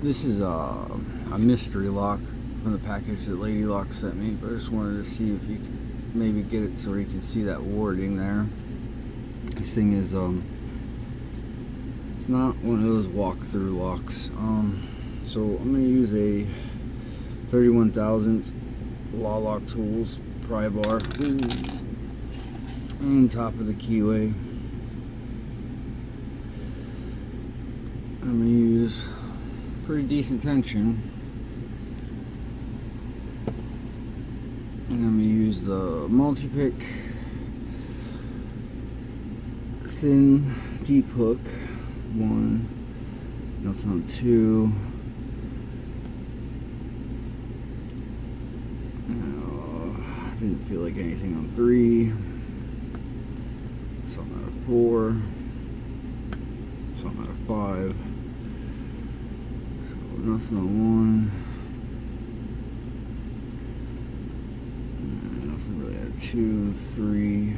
This is a mystery lock from the package that Lady Lock sent me, but I just wanted to see if you could maybe get it so you can see that warding there. This thing is it's not one of those walk-through locks. So I'm gonna use a 31,000 Law Lock Tools pry bar and top of the keyway. I'm gonna use pretty decent tension, and I'm gonna use the multi-pick thin deep hook. One, nothing on two. Didn't feel like anything on three. Something out of four. Something out of five. So nothing on one. Nothing really out of two, three.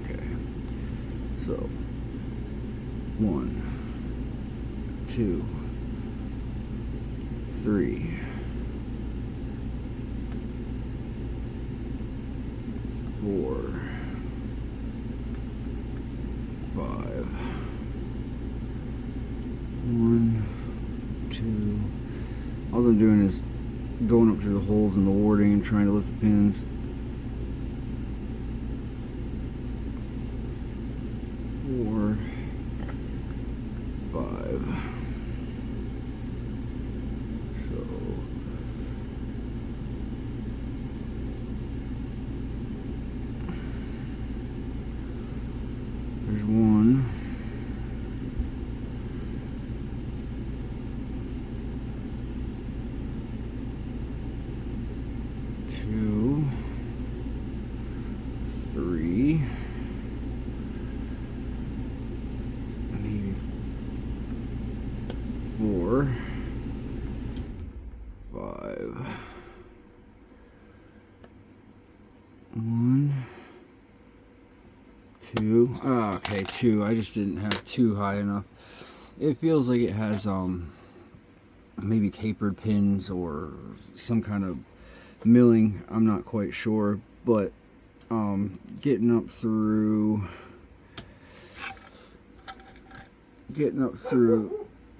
Okay. So 1, 2, 3, 4, 5. 1, 2. All I'm doing is going up through the holes in the warding and trying to lift the pins. 4, 5. So there's 1, 2, 3, maybe 4, 5. 1, 2. Oh, okay, 2. I just didn't have 2 high enough. It feels like it has maybe tapered pins or some kind of milling. I'm not quite sure, but getting up through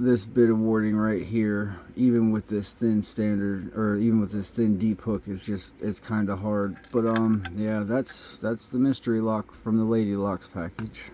this bit of warding right here, even with this thin standard, or even with this thin deep hook, it's kind of hard. But yeah, that's the mystery lock from the Lady Locks package.